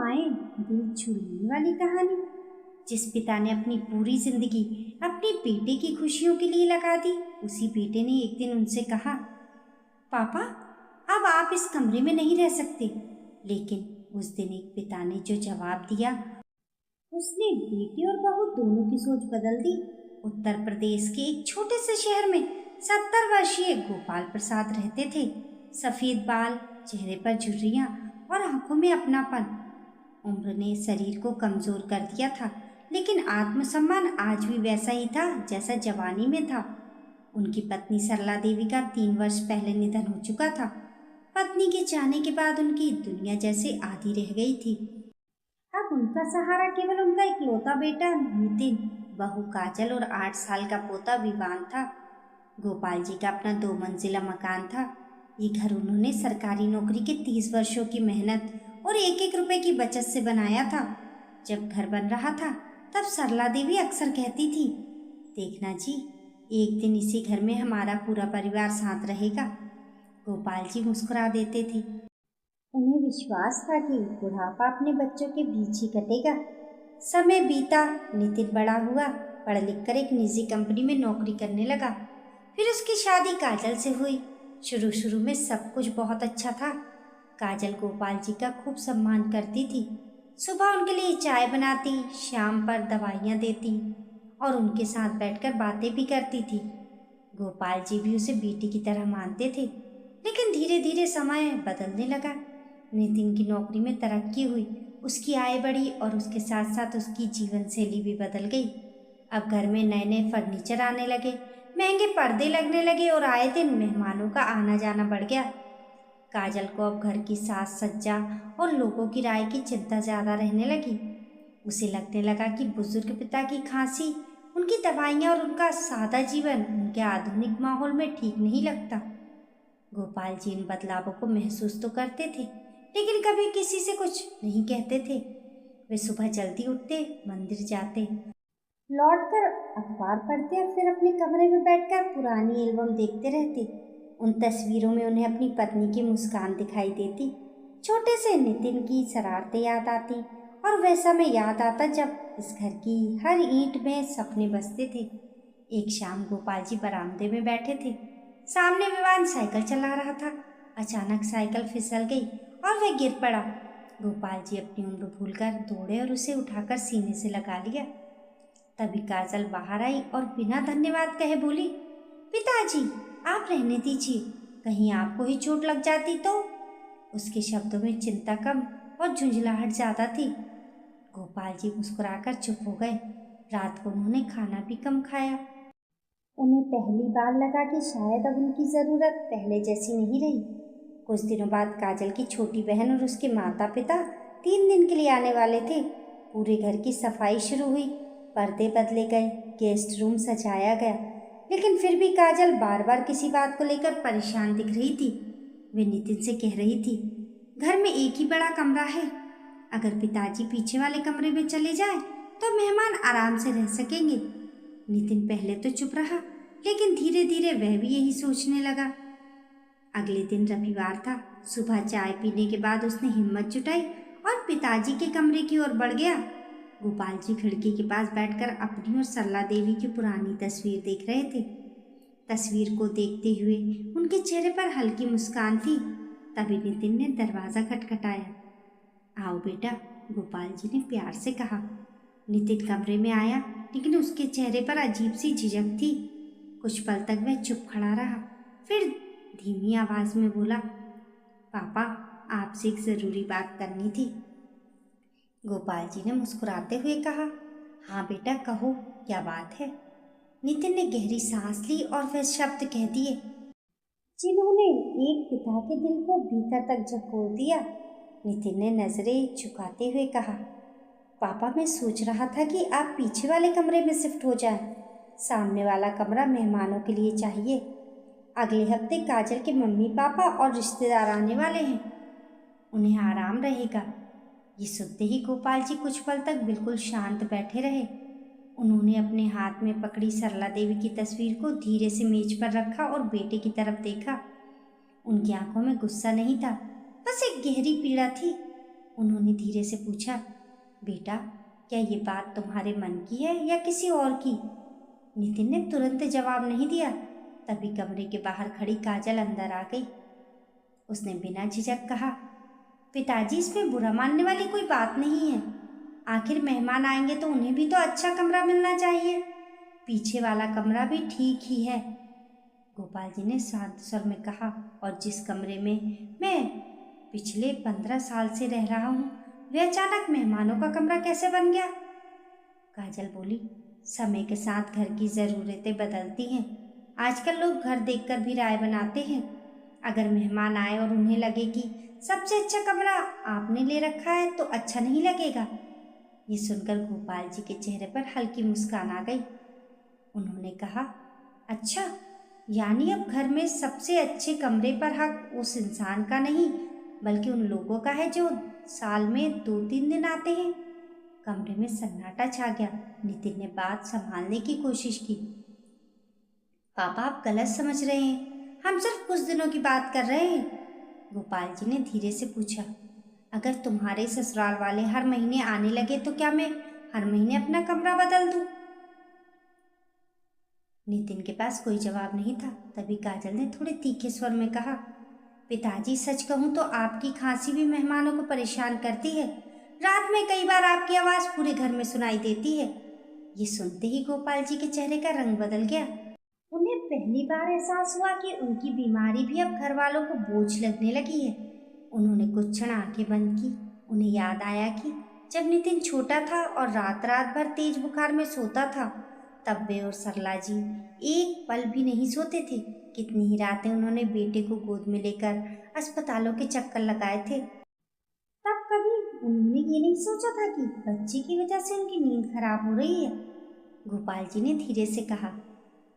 आए दिल छूने वाली कहानी, जिस पिता ने अपनी पूरी जिंदगी अपने बेटे की खुशियों के लिए लगा दी, उसी बेटे ने एक दिन उनसे कहा, पापा अब आप इस कमरे में नहीं रह सकते। लेकिन उस दिन एक पिता ने जो जवाब दिया, उसने बेटे और बहू दोनों की सोच बदल दी। उत्तर प्रदेश के एक छोटे से शहर में 70 वर्षीय गोपाल प्रसाद रहते थे। सफेद बाल, चेहरे पर झुर्रियां और आंखों में अपनापन। उम्र ने शरीर को कमजोर कर दिया था, लेकिन आत्मसम्मान आज भी वैसा ही था जैसा जवानी में था। उनकी पत्नी सरला देवी का 3 वर्ष पहले निधन हो चुका था। पत्नी के जाने के बाद उनकी दुनिया जैसे आधी रह गई थी। अब उनका सहारा केवल उनका इकलौता बेटा नितिन, बहू काजल और 8 साल का पोता विवान था। गोपाल जी का अपना 2 मंजिला मकान था। ये घर उन्होंने सरकारी नौकरी के 30 वर्षों की मेहनत और एक एक रुपए की बचत से बनाया था। जब घर बन रहा था तब सरला देवी अक्सर कहती थी, देखना जी, एक दिन इसी घर में हमारा पूरा परिवार साथ रहेगा। गोपाल जी मुस्कुरा देते थे। उन्हें विश्वास था कि बुढ़ापा अपने बच्चों के बीच ही कटेगा। समय बीता, नितिन बड़ा हुआ, पढ़ लिख कर एक निजी कंपनी में नौकरी करने लगा। फिर उसकी शादी काजल से हुई। शुरू शुरू में सब कुछ बहुत अच्छा था। काजल गोपाल जी का खूब सम्मान करती थी। सुबह उनके लिए चाय बनाती, शाम पर दवाइयाँ देती और उनके साथ बैठकर बातें भी करती थी। गोपाल जी भी उसे बेटी की तरह मानते थे। लेकिन धीरे धीरे समय बदलने लगा। नितिन की नौकरी में तरक्की हुई, उसकी आय बढ़ी और उसके साथ साथ उसकी जीवन शैली भी बदल गई। अब घर में नए नए फर्नीचर आने लगे, महंगे पर्दे लगने लगे और आए दिन मेहमानों का आना जाना बढ़ गया। काजल को अब घर की साज सज्जा और लोगों की राय की चिंता ज़्यादा रहने लगी। उसे लगने लगा कि बुजुर्ग पिता की खांसी, उनकी दवाइयाँ और उनका सादा जीवन उनके आधुनिक माहौल में ठीक नहीं लगता। गोपाल जी इन बदलावों को महसूस तो करते थे, लेकिन कभी किसी से कुछ नहीं कहते थे। वे सुबह जल्दी उठते, मंदिर जाते, लौटकर अखबार पढ़ते और फिर अपने कमरे में बैठकर पुरानी एल्बम देखते रहते। उन तस्वीरों में उन्हें अपनी पत्नी की मुस्कान दिखाई देती। छोटे से नितिन की शरारतें याद आती और वह समय याद आता जब इस घर की हर ईंट में सपने बसते थे। एक शाम गोपाल जी बरामदे में बैठे थे। सामने विवान साइकिल चला रहा था। अचानक साइकिल फिसल गई और वह गिर पड़ा। गोपाल जी अपनी उम्र भूलकर दौड़े और उसे उठाकर सीने से लगा लिया। तभी काजल बाहर आई और बिना धन्यवाद कहे बोली, पिताजी आप रहने दीजिए, कहीं आपको ही चोट लग जाती तो। उसके शब्दों में चिंता कम और झुंझलाहट ज्यादा थी। गोपाल जी मुस्कुराकर चुप हो गए। रात को उन्होंने खाना भी कम खाया। उन्हें पहली बार लगा कि शायद अब उनकी ज़रूरत पहले जैसी नहीं रही। कुछ दिनों बाद काजल की छोटी बहन और उसके माता पिता 3 दिन के लिए आने वाले थे। पूरे घर की सफाई शुरू हुई, पर्दे बदले गए, गेस्ट रूम सजाया गया, लेकिन फिर भी काजल बार बार किसी बात को लेकर परेशान दिख रही थी। वे नितिन से कह रही थी, घर में एक ही बड़ा कमरा है, अगर पिताजी पीछे वाले कमरे में चले जाए तो मेहमान आराम से रह सकेंगे। नितिन पहले तो चुप रहा, लेकिन धीरे धीरे वह भी यही सोचने लगा। अगले दिन रविवार था। सुबह चाय पीने के बाद उसने हिम्मत जुटाई और पिताजी के कमरे की ओर बढ़ गया। गोपाल जी खिड़की के पास बैठकर अपनी और सरला देवी की पुरानी तस्वीर देख रहे थे। तस्वीर को देखते हुए उनके चेहरे पर हल्की मुस्कान थी। तभी नितिन ने दरवाज़ा खटखटाया। आओ बेटा, गोपाल जी ने प्यार से कहा। नितिन कमरे में आया, लेकिन उसके चेहरे पर अजीब सी झिझक थी। कुछ पल तक वह चुप खड़ा रहा, फिर धीमी आवाज में बोला, पापा आपसे एक ज़रूरी बात करनी थी। गोपाल जी ने मुस्कुराते हुए कहा, हाँ बेटा कहो, क्या बात है। नितिन ने गहरी सांस ली और वह शब्द कह दिए जिन्होंने एक पिता के दिल को भीतर तक झकोर दिया। नितिन ने नजरें झुकाते हुए कहा, पापा मैं सोच रहा था कि आप पीछे वाले कमरे में शिफ्ट हो जाएं। सामने वाला कमरा मेहमानों के लिए चाहिए। अगले हफ्ते काजल के मम्मी पापा और रिश्तेदार आने वाले हैं, उन्हें आराम रहेगा। ये सुनते ही गोपाल जी कुछ पल तक बिल्कुल शांत बैठे रहे। उन्होंने अपने हाथ में पकड़ी सरला देवी की तस्वीर को धीरे से मेज पर रखा और बेटे की तरफ देखा। उनकी आंखों में गुस्सा नहीं था, बस एक गहरी पीड़ा थी। उन्होंने धीरे से पूछा, बेटा क्या ये बात तुम्हारे मन की है या किसी और की? नितिन ने तुरंत जवाब नहीं दिया। तभी कमरे के बाहर खड़ी काजल अंदर आ गई। उसने बिना झिझक कहा, पिताजी इसमें बुरा मानने वाली कोई बात नहीं है। आखिर मेहमान आएंगे तो उन्हें भी तो अच्छा कमरा मिलना चाहिए। पीछे वाला कमरा भी ठीक ही है, गोपाल जी ने शांत स्वर में कहा। और जिस कमरे में मैं पिछले 15 साल से रह रहा हूँ वे अचानक मेहमानों का कमरा कैसे बन गया? काजल बोली, समय के साथ घर की ज़रूरतें बदलती हैं। आजकल लोग घर देखकर भी राय बनाते हैं। अगर मेहमान आए और उन्हें लगे कि सबसे अच्छा कमरा आपने ले रखा है तो अच्छा नहीं लगेगा। ये सुनकर गोपाल जी के चेहरे पर हल्की मुस्कान आ गई। उन्होंने कहा, अच्छा, यानी अब घर में सबसे अच्छे कमरे पर हक उस इंसान का नहीं बल्कि उन लोगों का है जो साल में 2-3 दिन आते हैं। कमरे में सन्नाटा छा गया। नितिन ने बात संभालने की कोशिश की, पापा आप गलत समझ रहे हैं, हम सिर्फ कुछ दिनों की बात कर रहे हैं। गोपाल जी ने धीरे से पूछा, अगर तुम्हारे ससुराल वाले हर महीने आने लगे तो क्या मैं हर महीने अपना कमरा बदल दूं? नितिन के पास कोई जवाब नहीं था। तभी काजल ने थोड़े तीखे स्वर में कहा, पिताजी सच कहूँ तो आपकी खांसी भी मेहमानों को परेशान करती है। रात में कई बार आपकी आवाज़ पूरे घर में सुनाई देती है। ये सुनते ही गोपाल जी के चेहरे का रंग बदल गया। उन्हें पहली बार एहसास हुआ कि उनकी बीमारी भी अब घर वालों को बोझ लगने लगी है। उन्होंने कुछ क्षण आंखें बंद की। उन्हें याद आया कि जब नितिन छोटा था और रात रात भर तेज बुखार में सोता था तब वे और सरला जी एक पल भी नहीं सोते थे। कितनी ही रातें उन्होंने बेटे को गोद में लेकर अस्पतालों के चक्कर लगाए थे। तब कभी उन्होंने ये नहीं सोचा था कि बच्चे की वजह से उनकी नींद खराब हो रही है। गोपाल जी ने धीरे से कहा,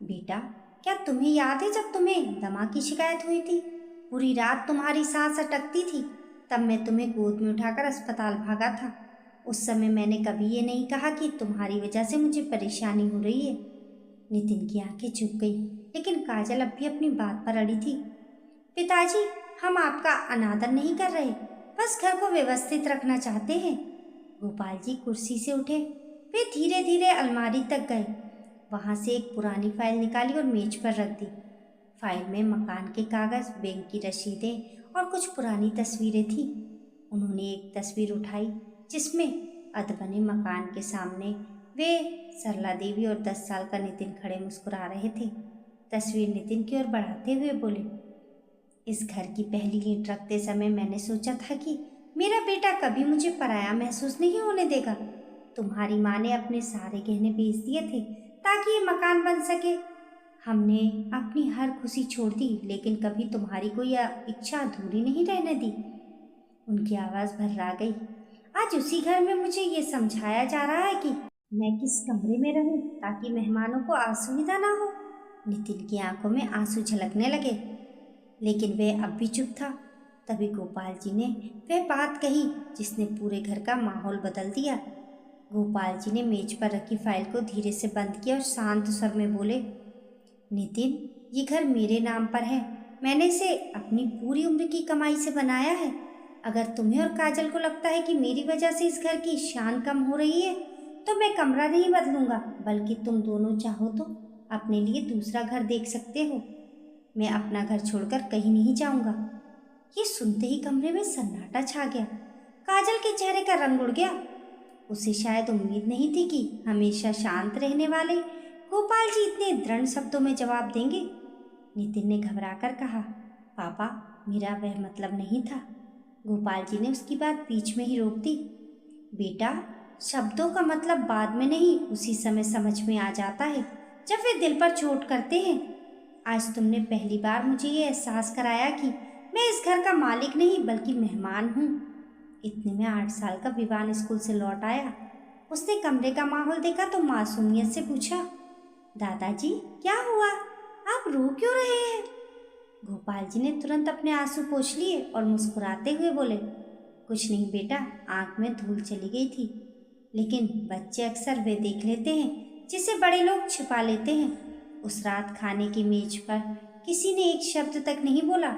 बेटा क्या तुम्हें याद है जब तुम्हें दमा की शिकायत हुई थी? पूरी रात तुम्हारी सांस अटकती थी। तब मैं तुम्हें गोद में उठाकर अस्पताल भागा था। उस समय मैंने कभी ये नहीं कहा कि तुम्हारी वजह से मुझे परेशानी हो रही है। नितिन की आंखें झुक गई, लेकिन काजल अब भी अपनी बात पर अड़ी थी। पिताजी हम आपका अनादर नहीं कर रहे, बस घर को व्यवस्थित रखना चाहते हैं। गोपाल जी कुर्सी से उठे। वे धीरे धीरे अलमारी तक गए। वहां से एक पुरानी फाइल निकाली और मेज पर रख दी। फाइल में मकान के कागज, बैंक की रसीदें और कुछ पुरानी तस्वीरें थीं। उन्होंने एक तस्वीर उठाई जिसमें अधबने मकान के सामने वे, सरला देवी और 10 साल का नितिन खड़े मुस्कुरा रहे थे। तस्वीर नितिन की ओर बढ़ाते हुए बोले, इस घर की पहली ईंट रखते समय मैंने सोचा था कि मेरा बेटा कभी मुझे पराया महसूस नहीं होने देगा। तुम्हारी माँ ने अपने सारे गहने बेच दिए थे ताकि ये मकान बन सके। हमने अपनी हर खुशी छोड़ दी, लेकिन कभी तुम्हारी कोई इच्छा अधूरी नहीं रहने दी। उनकी आवाज़ भर्रा गई। आज उसी घर में मुझे ये समझाया जा रहा है कि मैं किस कमरे में रहूं ताकि मेहमानों को असुविधा ना हो। नितिन की आंखों में आंसू झलकने लगे, लेकिन वह अब भी चुप था। तभी गोपाल जी ने वह बात कही जिसने पूरे घर का माहौल बदल दिया। गोपाल जी ने मेज पर रखी फाइल को धीरे से बंद किया और शांत स्वर में बोले, नितिन ये घर मेरे नाम पर है। मैंने इसे अपनी पूरी उम्र की कमाई से बनाया है। अगर तुम्हें और काजल को लगता है कि मेरी वजह से इस घर की शान कम हो रही है तो मैं कमरा नहीं बदलूंगा, बल्कि तुम दोनों चाहो तो अपने लिए दूसरा घर देख सकते हो। मैं अपना घर छोड़कर कहीं नहीं जाऊंगा। ये सुनते ही कमरे में सन्नाटा छा गया। काजल के चेहरे का रंग उड़ गया। उसे शायद उम्मीद नहीं थी कि हमेशा शांत रहने वाले गोपाल जी इतने दृढ़ शब्दों में जवाब देंगे। नितिन ने घबराकर कहा, पापा मेरा वह मतलब नहीं था। गोपाल जी ने उसकी बात बीच में ही रोक दी। बेटा शब्दों का मतलब बाद में नहीं, उसी समय समझ में आ जाता है जब वे दिल पर चोट करते हैं। आज तुमने पहली बार मुझे ये एहसास कराया कि मैं इस घर का मालिक नहीं बल्कि मेहमान हूँ। इतने में 8 साल का विवान स्कूल से लौट आया। उसने कमरे का माहौल देखा तो मासूमियत से पूछा, दादाजी क्या हुआ, आप रो क्यों रहे हैं? गोपाल जी ने तुरंत अपने आंसू पोंछ लिए और मुस्कुराते हुए बोले, कुछ नहीं बेटा, आंख में धूल चली गई थी। लेकिन बच्चे अक्सर वे देख लेते हैं जिसे बड़े लोग छिपा लेते हैं। उस रात खाने की मेज पर किसी ने एक शब्द तक नहीं बोला।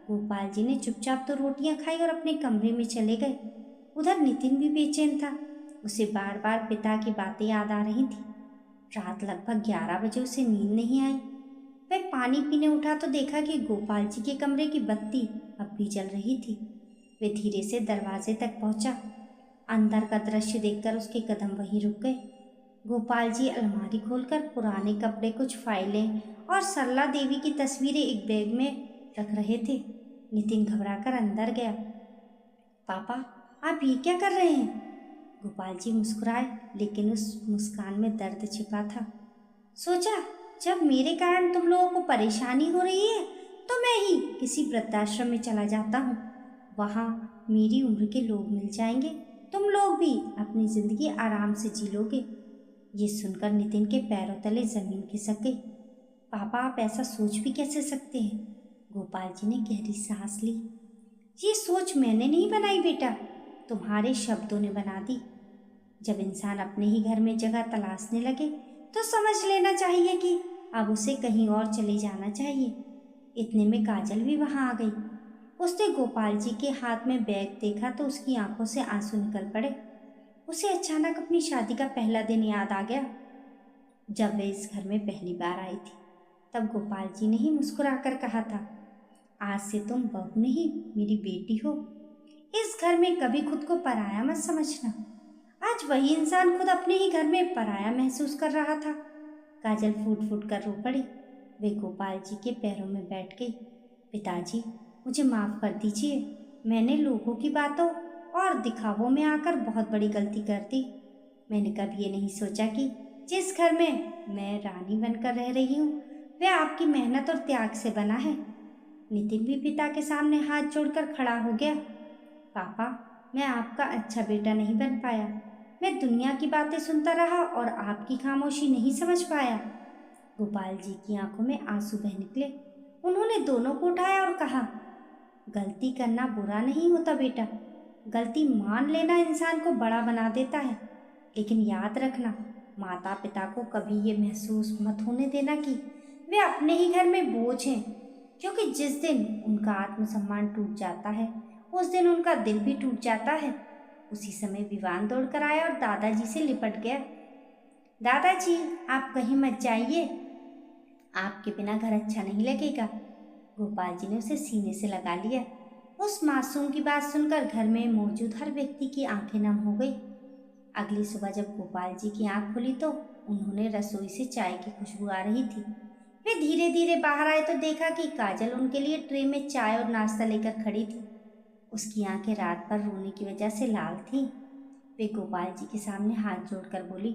गोपाल जी ने चुपचाप तो रोटियां खाई और अपने कमरे में चले गए। उधर नितिन भी बेचैन था। उसे बार बार पिता की बातें याद आ रही थी। रात लगभग 11 बजे उसे नींद नहीं आई। वह पानी पीने उठा तो देखा कि गोपाल जी के कमरे की बत्ती अब भी जल रही थी। वे धीरे से दरवाजे तक पहुंचा। अंदर का दृश्य देखकर उसके कदम वहीं रुक गए। गोपाल जी अलमारी खोलकर पुराने कपड़े, कुछ फाइलें और सरला देवी की तस्वीरें एक बैग में रख रहे थे। नितिन घबराकर अंदर गया। पापा, आप ये क्या कर रहे हैं? गोपाल जी मुस्कुराए, लेकिन उस मुस्कान में दर्द छिपा था। सोचा, जब मेरे कारण तुम लोगों को परेशानी हो रही है तो मैं ही किसी वृद्धाश्रम में चला जाता हूँ। वहाँ मेरी उम्र के लोग मिल जाएंगे, तुम लोग भी अपनी जिंदगी आराम से जी लोगे। ये सुनकर नितिन के पैरों तले जमीन खिसक गई। पापा, आप ऐसा सोच भी कैसे सकते हैं? गोपाल जी ने गहरी सांस ली। ये सोच मैंने नहीं बनाई बेटा, तुम्हारे शब्दों ने बना दी। जब इंसान अपने ही घर में जगह तलाशने लगे तो समझ लेना चाहिए कि अब उसे कहीं और चले जाना चाहिए। इतने में काजल भी वहां आ गई। उसने गोपाल जी के हाथ में बैग देखा तो उसकी आंखों से आंसू निकल पड़े। उसे अचानक अपनी शादी का पहला दिन याद आ गया, जब वह इस घर में पहली बार आई थी। तब गोपाल जी ने ही मुस्कुराकर कहा था, आज से तुम बहू नहीं मेरी बेटी हो। इस घर में कभी खुद को पराया मत समझना। आज वही इंसान खुद अपने ही घर में पराया महसूस कर रहा था। काजल फूट फूट कर रो पड़ी। वे गोपाल जी के पैरों में बैठ गई। पिताजी, मुझे माफ़ कर दीजिए। मैंने लोगों की बातों और दिखावों में आकर बहुत बड़ी गलती कर दी। मैंने कभी ये नहीं सोचा कि जिस घर में मैं रानी बनकर रह रही हूँ वह आपकी मेहनत और त्याग से बना है। नितिन भी पिता के सामने हाथ जोड़कर खड़ा हो गया। पापा, मैं आपका अच्छा बेटा नहीं बन पाया। मैं दुनिया की बातें सुनता रहा और आपकी खामोशी नहीं समझ पाया। गोपाल जी की आंखों में आंसू बह निकले। उन्होंने दोनों को उठाया और कहा, गलती करना बुरा नहीं होता बेटा। गलती मान लेना इंसान को बड़ा बना देता है। लेकिन याद रखना, माता पिता को कभी ये महसूस मत होने देना कि वे अपने ही घर में बोझ हैं, क्योंकि जिस दिन उनका आत्मसम्मान टूट जाता है उस दिन उनका दिल भी टूट जाता है। उसी समय विवान दौड़कर आया और दादाजी से लिपट गया। दादाजी, आप कहीं मत जाइए, आपके बिना घर अच्छा नहीं लगेगा। गोपाल जी ने उसे सीने से लगा लिया। उस मासूम की बात सुनकर घर में मौजूद हर व्यक्ति की आंखें नम हो गई। अगली सुबह जब गोपाल जी की आंख खुली तो उन्होंने रसोई से चाय की खुशबू आ रही थी। वे धीरे धीरे बाहर आए तो देखा कि काजल उनके लिए ट्रे में चाय और नाश्ता लेकर खड़ी थी। उसकी आंखें रात भर रोने की वजह से लाल थीं। वे गोपाल जी के सामने हाथ जोड़कर बोली,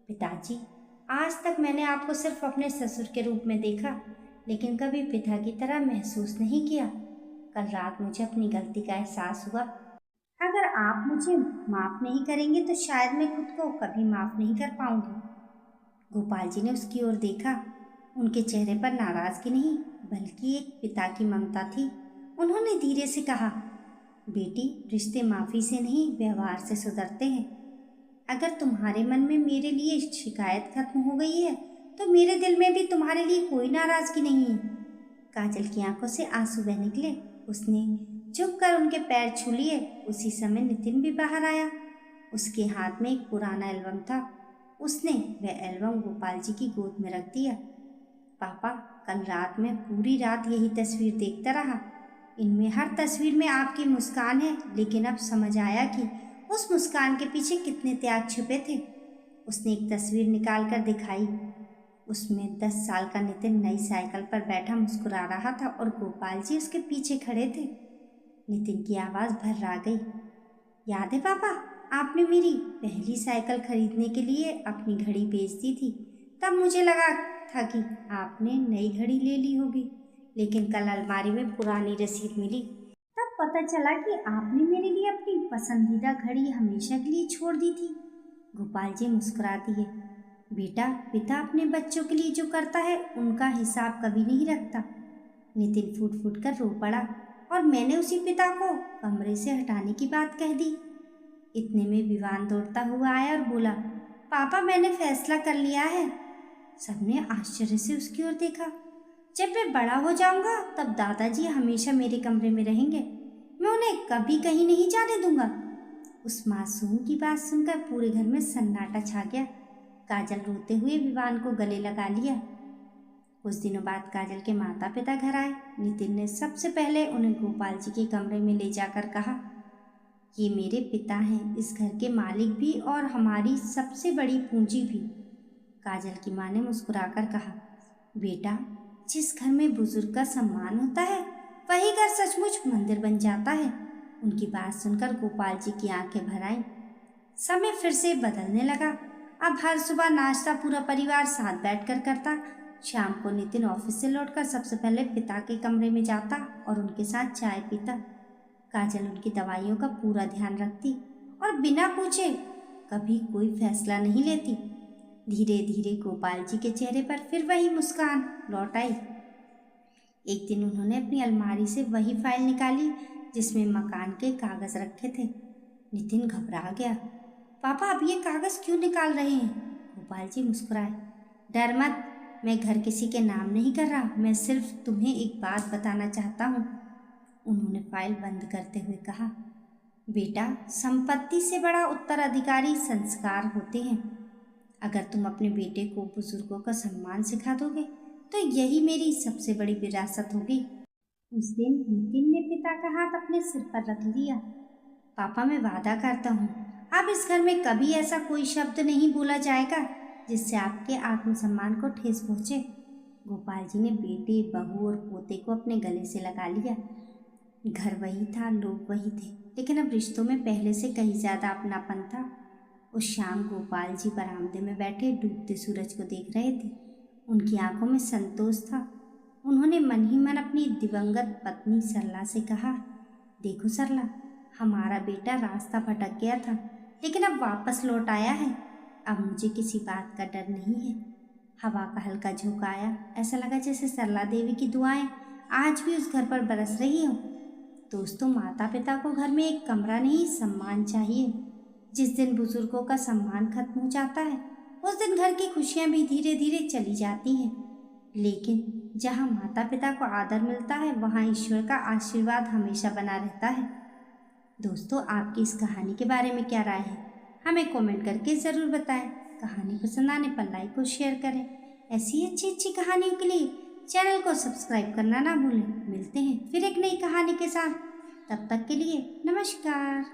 पिताजी, आज तक मैंने आपको सिर्फ अपने ससुर के रूप में देखा, लेकिन कभी पिता की तरह महसूस नहीं किया। कल रात मुझे अपनी गलती का एहसास हुआ। अगर आप मुझे माफ़ नहीं करेंगे तो शायद मैं खुद को कभी माफ़ नहीं कर पाऊंगी। गोपाल जी ने उसकी ओर देखा। उनके चेहरे पर नाराज़गी नहीं बल्कि एक पिता की ममता थी। उन्होंने धीरे से कहा, बेटी, रिश्ते माफ़ी से नहीं व्यवहार से सुधरते हैं। अगर तुम्हारे मन में मेरे लिए शिकायत खत्म हो गई है तो मेरे दिल में भी तुम्हारे लिए कोई नाराज़गी नहीं है। काजल की आंखों से आंसू बह निकले। उसने झुककर उनके पैर छू लिए। उसी समय नितिन भी बाहर आया। उसके हाथ में एक पुराना एल्बम था। उसने वह एल्बम गोपाल जी की गोद में रख दिया। पापा, कल रात में पूरी रात यही तस्वीर देखता रहा। इनमें हर तस्वीर में आपकी मुस्कान है, लेकिन अब समझ आया कि उस मुस्कान के पीछे कितने त्याग छिपे थे। उसने एक तस्वीर निकाल कर दिखाई। उसमें 10 साल का नितिन नई साइकिल पर बैठा मुस्कुरा रहा था और गोपाल जी उसके पीछे खड़े थे। नितिन की आवाज़ भर्रा गई। याद है पापा, आपने मेरी पहली साइकिल खरीदने के लिए अपनी घड़ी बेच दी थी। तब मुझे लगा था कि आपने नई घड़ी ले ली होगी, लेकिन कल अलमारी में पुरानी रसीद मिली। तब पता चला कि आपने मेरे लिए अपनी पसंदीदा घड़ी हमेशा के लिए छोड़ दी थी। गोपाल जी मुस्कुरा दिए। बेटा, पिता अपने बच्चों के लिए जो करता है उनका हिसाब कभी नहीं रखता। नितिन फूट फूट कर रो पड़ा और मैंने उसी पिता को कमरे से हटाने की बात कह दी। इतने में विवान दौड़ता हुआ आया और बोला, पापा, मैंने फैसला कर लिया है। सबने आश्चर्य से उसकी ओर देखा। जब मैं बड़ा हो जाऊंगा तब दादाजी हमेशा मेरे कमरे में रहेंगे। मैं उन्हें कभी कहीं नहीं जाने दूंगा। उस मासूम की बात सुनकर पूरे घर में सन्नाटा छा गया। काजल रोते हुए विवान को गले लगा लिया। कुछ दिनों बाद काजल के माता पिता घर आए। नितिन ने सबसे पहले उन्हें गोपाल जी के कमरे में ले जाकर कहा, ये मेरे पिता हैं, इस घर के मालिक भी और हमारी सबसे बड़ी पूंजी भी। काजल की माँ ने मुस्कुराकर कहा, बेटा, जिस घर में बुजुर्ग का सम्मान होता है वही घर सचमुच मंदिर बन जाता है। उनकी बात सुनकर गोपाल जी की आंखें भर आईं। समय फिर से बदलने लगा। अब हर सुबह नाश्ता पूरा परिवार साथ बैठकर करता। शाम को नितिन ऑफिस से लौटकर सबसे पहले पिता के कमरे में जाता और उनके साथ चाय पीता। काजल उनकी दवाइयों का पूरा ध्यान रखती और बिना पूछे कभी कोई फैसला नहीं लेती। धीरे धीरे गोपाल जी के चेहरे पर फिर वही मुस्कान लौट आई। एक दिन उन्होंने अपनी अलमारी से वही फाइल निकाली जिसमें मकान के कागज रखे थे। नितिन घबरा गया। पापा, अब ये कागज क्यों निकाल रहे हैं? गोपाल जी मुस्कुराए। डर मत, मैं घर किसी के नाम नहीं कर रहा, मैं सिर्फ तुम्हें एक बात बताना चाहता हूँ। उन्होंने फाइल बंद करते हुए कहा, बेटा, संपत्ति से बड़ा उत्तराधिकारी संस्कार होते हैं। अगर तुम अपने बेटे को बुजुर्गों का सम्मान सिखा दोगे तो यही मेरी सबसे बड़ी विरासत होगी। उस दिन नितिन ने पिता का हाथ अपने सिर पर रख लिया। पापा, मैं वादा करता हूँ अब इस घर में कभी ऐसा कोई शब्द नहीं बोला जाएगा जिससे आपके आत्मसम्मान को ठेस पहुँचे। गोपाल जी ने बेटे, बहू और पोते को अपने गले से लगा लिया। घर वही था, लोग वही थे, लेकिन अब रिश्तों में पहले से कहीं ज़्यादा अपनापन था। उस शाम गोपाल जी बरामदे में बैठे डूबते सूरज को देख रहे थे। उनकी आंखों में संतोष था। उन्होंने मन ही मन अपनी दिवंगत पत्नी सरला से कहा, देखो सरला, हमारा बेटा रास्ता भटक गया था लेकिन अब वापस लौट आया है। अब मुझे किसी बात का डर नहीं है। हवा का हल्का झोंका आया। ऐसा लगा जैसे सरला देवी की दुआएं आज भी उस घर पर बरस रही हो। दोस्तों, माता पिता को घर में एक कमरा नहीं, सम्मान चाहिए। जिस दिन बुजुर्गों का सम्मान खत्म हो जाता है उस दिन घर की खुशियां भी धीरे धीरे चली जाती हैं। लेकिन जहां माता पिता को आदर मिलता है वहां ईश्वर का आशीर्वाद हमेशा बना रहता है। दोस्तों, आपकी इस कहानी के बारे में क्या राय है? हमें कमेंट करके ज़रूर बताएं। कहानी पसंद आने पर लाइक और शेयर करें। ऐसी अच्छी अच्छी कहानियों के लिए चैनल को सब्सक्राइब करना ना भूलें। मिलते हैं फिर एक नई कहानी के साथ। तब तक के लिए नमस्कार।